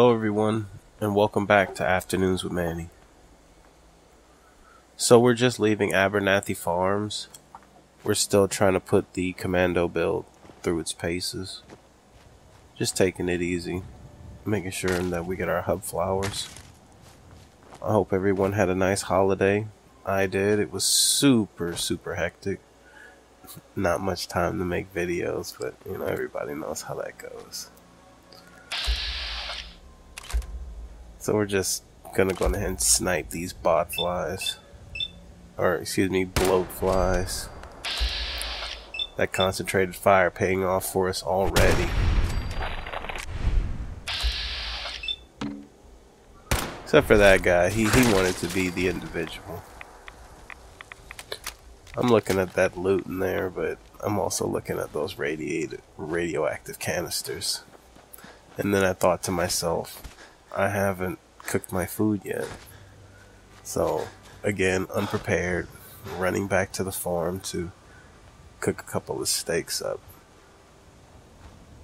Hello everyone, and welcome back to Afternoons with Manny. So we're just leaving Abernathy Farms. We're still trying to put the commando build through its paces. Just taking it easy, making sure that we get our hub flowers. I hope everyone had a nice holiday. I did. It was super hectic. Not much time to make videos, but everybody knows how that goes. So we're just gonna go ahead and snipe these bot flies. Or, excuse me, bloat flies. That concentrated fire paying off for us already. Except for that guy, he wanted to be the individual. I'm looking at that loot in there, but I'm also looking at those radioactive canisters. And then I thought to myself, I haven't cooked my food yet. So, again, unprepared, running back to the farm to cook a couple of steaks up.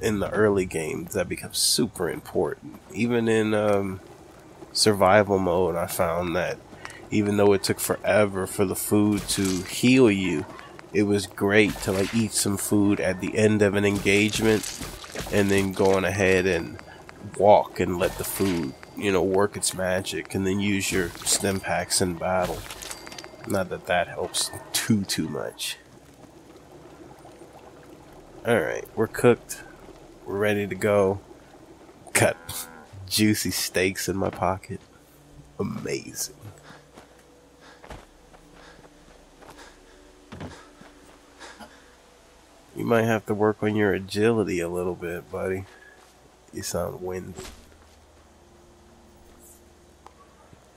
In the early games, that becomes super important. Even in survival mode, I found that even though it took forever for the food to heal you, it was great to eat some food at the end of an engagement and then go on ahead and walk and let the food, work its magic, and then use your stim packs in battle. Not that that helps too much. Alright, we're cooked. We're ready to go. Got juicy steaks in my pocket. Amazing. You might have to work on your agility a little bit, buddy. You sound windy.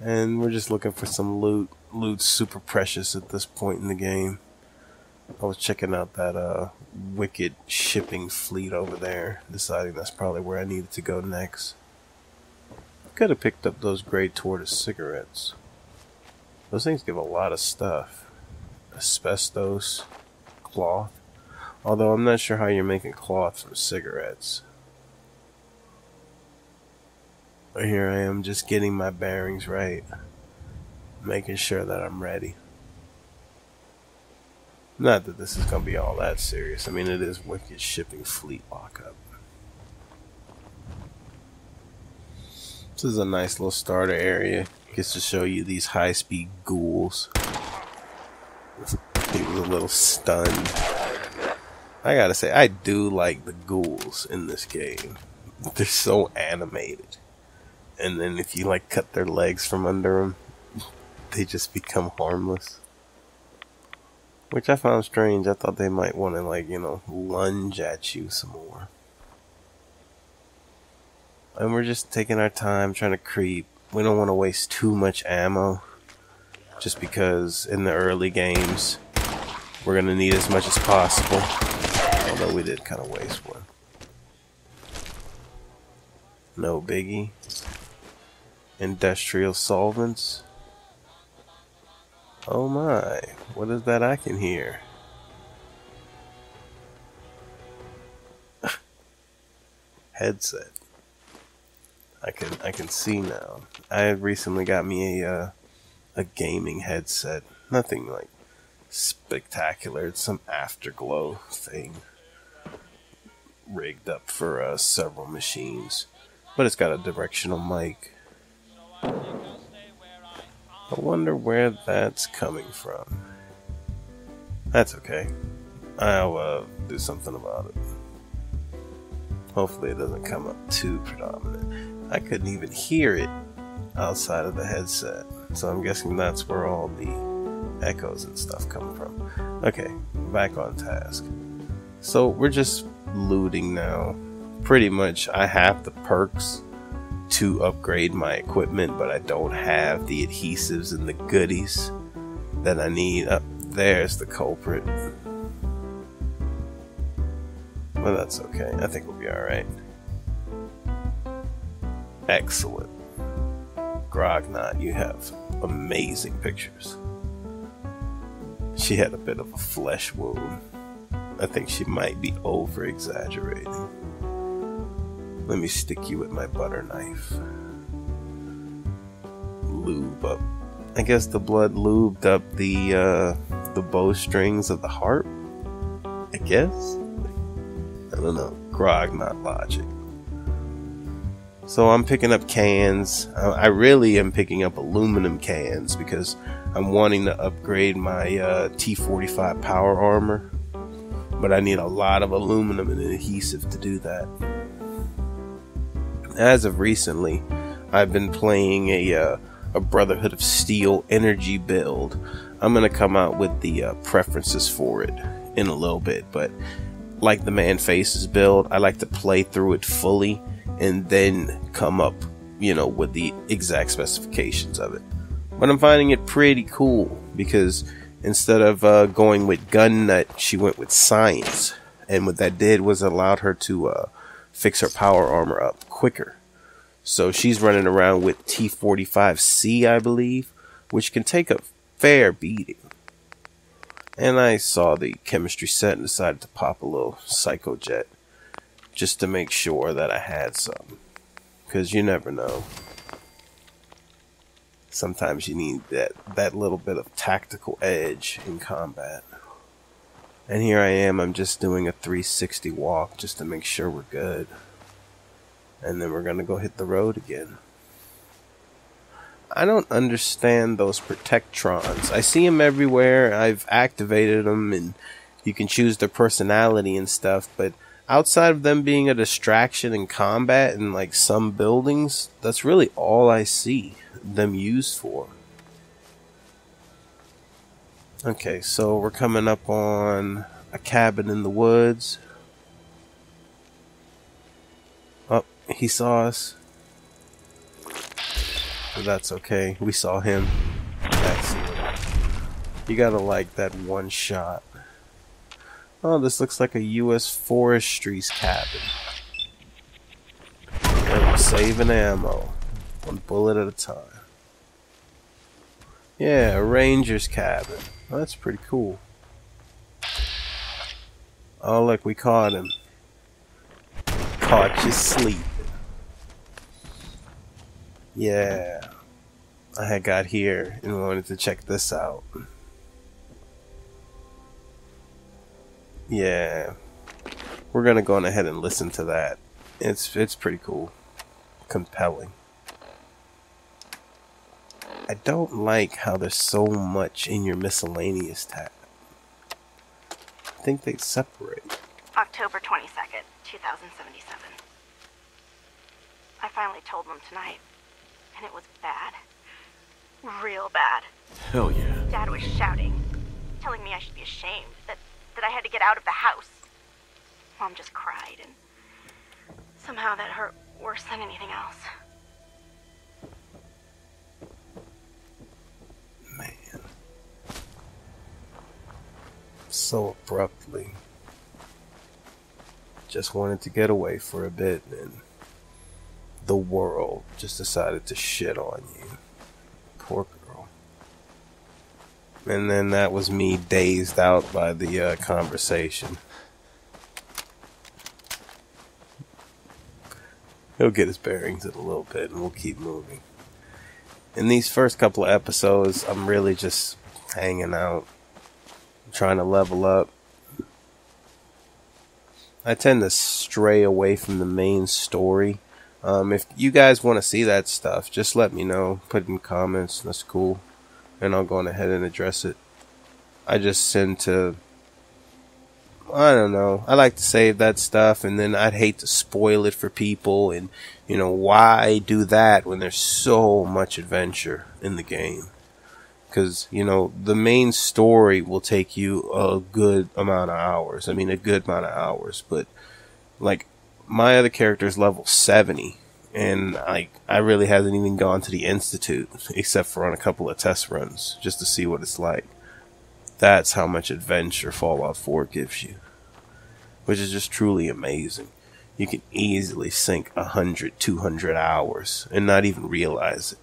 And we're just looking for some loot. Loot's super precious at this point in the game. I was checking out that wicked shipping fleet over there, deciding that's probably where I needed to go next. Could have picked up those gray tortoise cigarettes. Those things give a lot of stuff. Asbestos, cloth. Although I'm not sure how you're making cloth from cigarettes. Here I am just getting my bearings right. Making sure that I'm ready. Not that this is going to be all that serious. I mean, it is wicked shipping fleet lockup. This is a nice little starter area. Gets to show you these high-speed ghouls. He was a little stunned. I gotta say, I do like the ghouls in this game. They're so animated. And then if you cut their legs from under them, they just become harmless. Which I found strange. I thought they might want to lunge at you some more. And we're just taking our time trying to creep. We don't want to waste too much ammo. Just because in the early games, we're going to need as much as possible. Although we did kind of waste one. No biggie. Industrial solvents. Oh my, what is that I can hear? Headset. I can see now. I had recently got me a gaming headset. Nothing spectacular. It's some afterglow thing rigged up for several machines. But it's got a directional mic. I wonder where that's coming from. That's okay. I'll do something about it. Hopefully it doesn't come up too predominant. I couldn't even hear it outside of the headset. So I'm guessing that's where all the echoes and stuff come from. Okay, back on task. So we're just looting now. Pretty much I have the perks to upgrade my equipment, but I don't have the adhesives and the goodies that I need. There's the culprit. Well, that's okay. I think we'll be alright. Excellent. Grognot, you have amazing pictures. She had a bit of a flesh wound. I think she might be over-exaggerating. Let me stick you with my butter knife. Lube up. I guess the blood lubed up the bowstrings of the harp. I guess. I don't know. Grog, not logic. So I'm picking up cans. I really am picking up aluminum cans because I'm wanting to upgrade my T45 power armor. But I need a lot of aluminum and adhesive to do that. As of recently, I've been playing a Brotherhood of Steel energy build. I'm going to come out with the preferences for it in a little bit. But like the Man Faces build, I like to play through it fully and then come up, with the exact specifications of it. But I'm finding it pretty cool because instead of going with gun nut, she went with science. And what that did was allowed her to fix her power armor up quicker. So she's running around with T45C, I believe, which can take a fair beating. And I saw the chemistry set and decided to pop a little Psychojet just to make sure that I had some. Because you never know. Sometimes you need that little bit of tactical edge in combat. And here I am, I'm just doing a 360 walk just to make sure we're good. And then we're going to go hit the road again. I don't understand those Protectrons. I see them everywhere. I've activated them and you can choose their personality and stuff. But outside of them being a distraction in combat and like some buildings, that's really all I see them used for. Okay, so we're coming up on a cabin in the woods. Oh, he saw us. But that's okay. We saw him. Excellent. You gotta like that one shot. Oh, this looks like a U.S. Forestry's cabin. And we're saving ammo. One bullet at a time. Yeah, a ranger's cabin. Well, that's pretty cool. Oh, look, we caught him. Caught you sleeping. Yeah. I had got here and wanted to check this out. Yeah. We're gonna go on ahead and listen to that. It's pretty cool. Compelling. I don't like how there's so much in your miscellaneous tab. I think they'd separate. October 22nd, 2077. I finally told them tonight, and it was bad. Real bad. Hell yeah. Dad was shouting, telling me I should be ashamed, that I had to get out of the house. Mom just cried, and somehow that hurt worse than anything else. Man. So abruptly. Just wanted to get away for a bit, and the world just decided to shit on you. Poor girl. And then that was me dazed out by the conversation. He'll get his bearings in a little bit and we'll keep moving. In these first couple of episodes, I'm really just hanging out, trying to level up. I tend to stray away from the main story. If you guys want to see that stuff, just let me know. Put it in comments. That's cool. And I'll go on ahead and address it. I just tend to... I don't know. I like to save that stuff, and then I'd hate to spoil it for people. And, why do that when there's so much adventure in the game? Because, the main story will take you a good amount of hours. I mean, a good amount of hours. But, my other character is level 70. And, I really hasn't even gone to the Institute, except for on a couple of test runs, just to see what it's like. That's how much adventure Fallout 4 gives you. Which is just truly amazing. You can easily sink 100, 200 hours and not even realize it.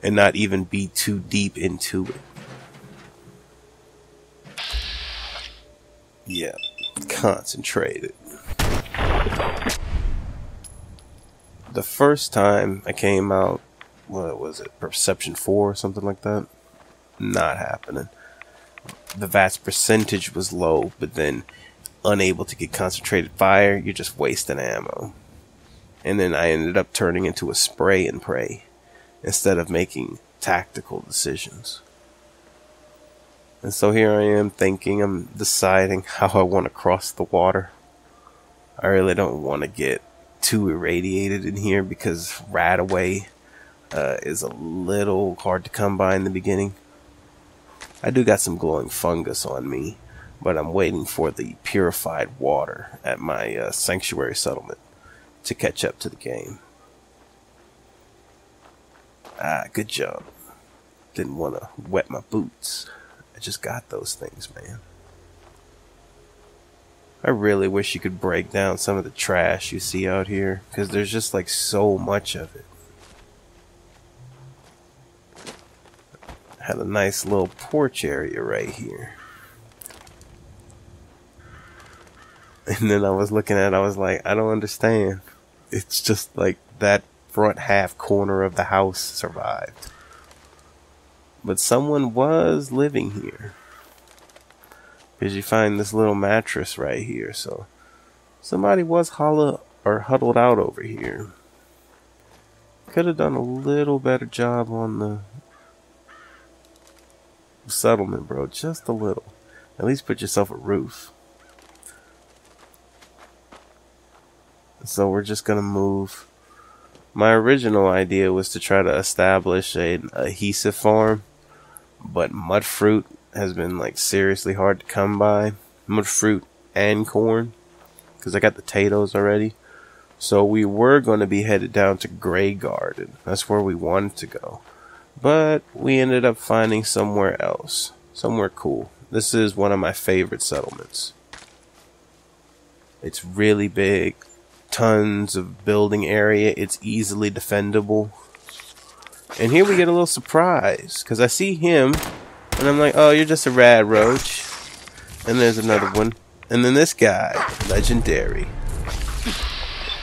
And not even be too deep into it. Yeah. Concentrated. The first time I came out, what was it, Perception 4 or something like that? Not happening. The VATS percentage was low, but then unable to get concentrated fire, you're just wasting ammo. And then I ended up turning into a spray and pray instead of making tactical decisions. And so here I am thinking, I'm deciding how I want to cross the water. I really don't want to get too irradiated in here because Radaway is a little hard to come by in the beginning. I do got some glowing fungus on me, but I'm waiting for the purified water at my sanctuary settlement to catch up to the game. Good job. Didn't want to wet my boots. I just got those things, man. I really wish you could break down some of the trash you see out here, because there's just like so much of it. Had a nice little porch area right here. And then I was looking at it, I was like, I don't understand. It's just like that front half corner of the house survived. But someone was living here. Because you find this little mattress right here, so somebody was huddled out over here. Could have done a little better job on the settlement, bro. Just a little. At least put yourself a roof. So we're just gonna move. My original idea was to try to establish an adhesive farm, but mud fruit has been like seriously hard to come by. Mud fruit and corn, because I got the potatoes already. So we were going to be headed down to Grey Garden. That's where we wanted to go. But we ended up finding somewhere else. Somewhere cool. This is one of my favorite settlements. It's really big. Tons of building area. It's easily defendable. And here we get a little surprise, because I see him, and I'm like, oh, you're just a rad roach. And there's another one. And then this guy, legendary.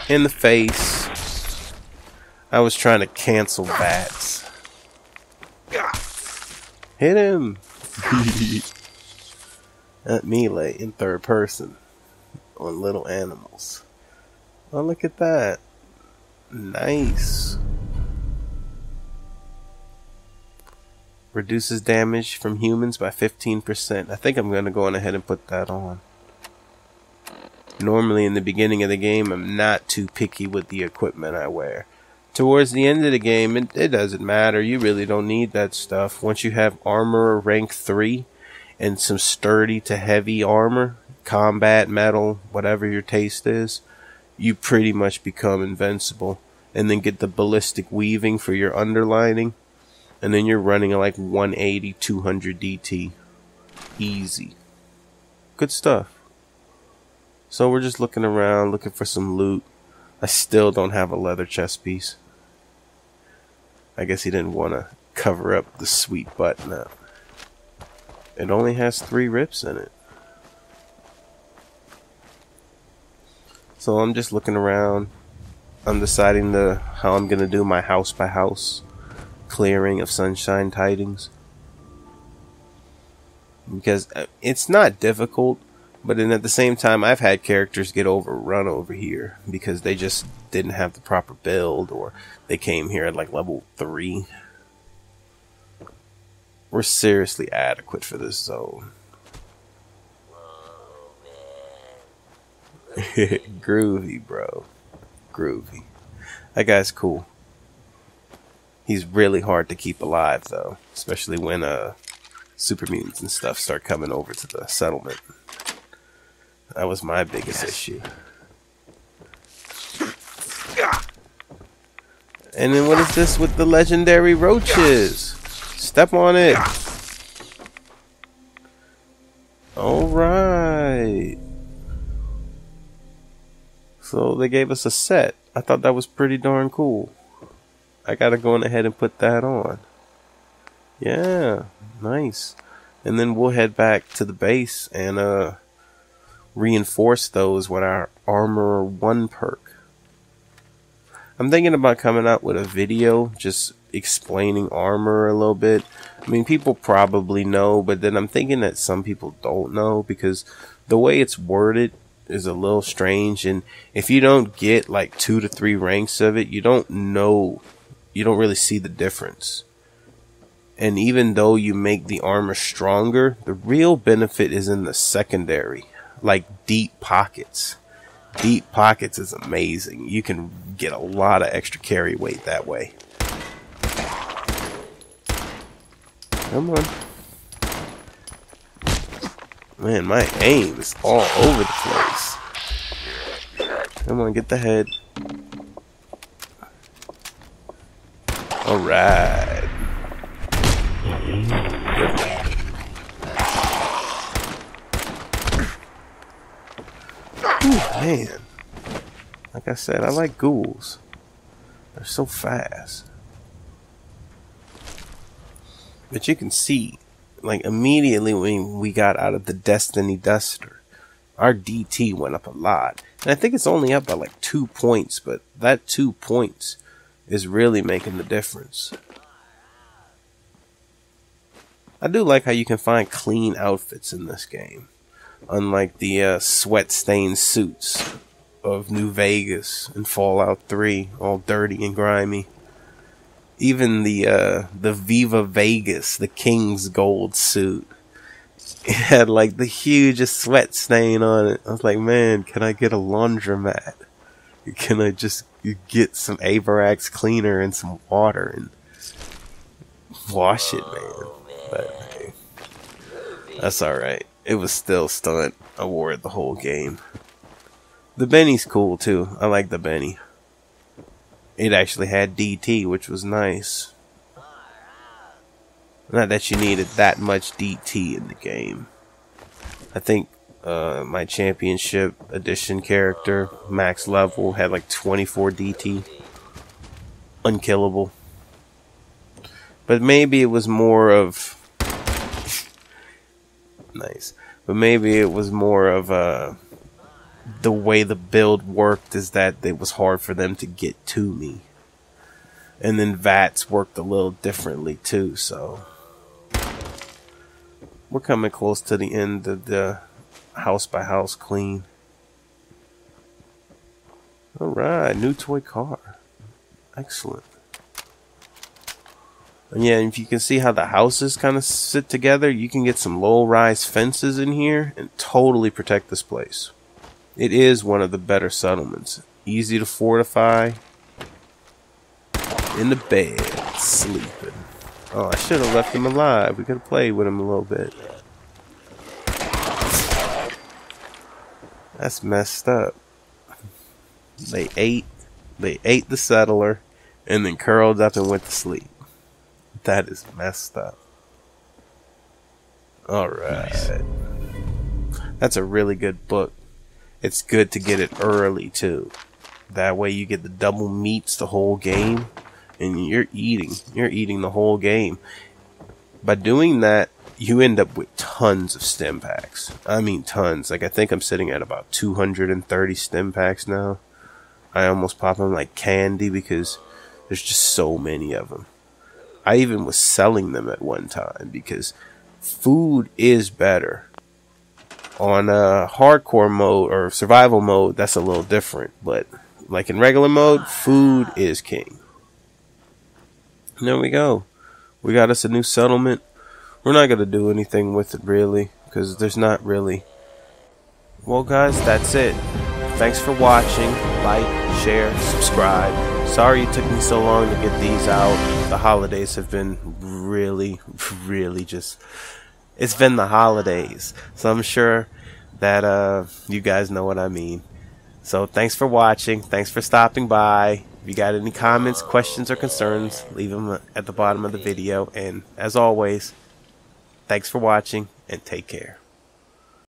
In the face. I was trying to cancel bats. Hit him. That melee in third person on little animals. Oh, look at that. Nice. Reduces damage from humans by 15%. I think I'm going to go on ahead and put that on. Normally in the beginning of the game, I'm not too picky with the equipment I wear. Towards the end of the game, it doesn't matter. You really don't need that stuff. Once you have armor rank 3 and some sturdy to heavy armor, combat, metal, whatever your taste is, you pretty much become invincible. And then get the ballistic weaving for your underlining. And then you're running like 180, 200 DT. Easy. Good stuff. So we're just looking around, looking for some loot. I still don't have a leather chest piece. I guess he didn't want to cover up the sweet button up. It only has 3 rips in it. So I'm just looking around. I'm deciding how I'm going to do my house by house clearing of sunshine tidings. Because it's not difficult, but then at the same time, I've had characters get overrun over here because they just didn't have the proper build, or they came here at like level 3. We're seriously adequate for this zone. Groovy, bro. Groovy. That guy's cool. He's really hard to keep alive, though. Especially when super mutants and stuff start coming over to the settlement. That was my biggest issue. And then what is this with the legendary roaches? Step on it. Alright. So they gave us a set. I thought that was pretty darn cool. I gotta go on ahead and put that on. Yeah, nice. And then we'll head back to the base and reinforce those with our Armor 1 perk. I'm thinking about coming out with a video just explaining armor a little bit. I mean, people probably know, but then I'm thinking that some people don't know because the way it's worded is a little strange, and if you don't get like 2 to 3 ranks of it, you don't know, you don't really see the difference. And even though you make the armor stronger, the real benefit is in the secondary, like deep pockets. Deep pockets is amazing. You can get a lot of extra carry weight that way. Come on. Man, my aim is all over the place. Come on, get the head. Alright. Man. Like I said, I like ghouls. They're so fast. But you can see, like, immediately when we got out of the Destiny Duster, our DT went up a lot. And I think it's only up by like 2 points, but that 2 points is really making the difference. I do like how you can find clean outfits in this game. Unlike the sweat-stained suits of New Vegas and Fallout 3, all dirty and grimy. Even the Viva Vegas, the King's Gold suit, it had like the hugest sweat stain on it. I was like, man, can I get a laundromat? Can I just get some Avarax cleaner and some water and wash it, man? But hey, that's alright. It was still stunt. I wore it the whole game. The Benny's cool too. I like the Benny. It actually had DT, which was nice. Not that you needed that much DT in the game. I think my championship edition character, max level, had like 24 DT. Unkillable. But maybe it was more of... nice. But maybe it was more of the way the build worked is that it was hard for them to get to me. And then VATS worked a little differently too, so... we're coming close to the end of the house by house clean. Alright, new toy car. Excellent. And yeah, if you can see how the houses kind of sit together, you can get some low-rise fences in here and totally protect this place. It is one of the better settlements. Easy to fortify. In the bed, sleeping. Oh, I should have left him alive. We could have played with him a little bit. That's messed up. They ate the settler and then curled up and went to sleep. That is messed up. Alright. Nice. That's a really good book. It's good to get it early too. That way you get the double meats the whole game. And you're eating the whole game. By doing that, you end up with tons of stim packs. I mean tons. Like I think I'm sitting at about 230 stim packs now. I almost pop them like candy because there's just so many of them. I even was selling them at one time because food is better. On hardcore mode or survival mode, that's a little different. But like in regular mode, food is king. And there we go. We got us a new settlement. We're not going to do anything with it really because there's not really. Well guys, that's it. Thanks for watching. Like, share, subscribe. Sorry it took me so long to get these out. The holidays have been really just... it's been the holidays. So I'm sure that you guys know what I mean. So thanks for watching. Thanks for stopping by. If you got any comments, questions, or concerns, leave them at the bottom of the video. And as always, thanks for watching and take care.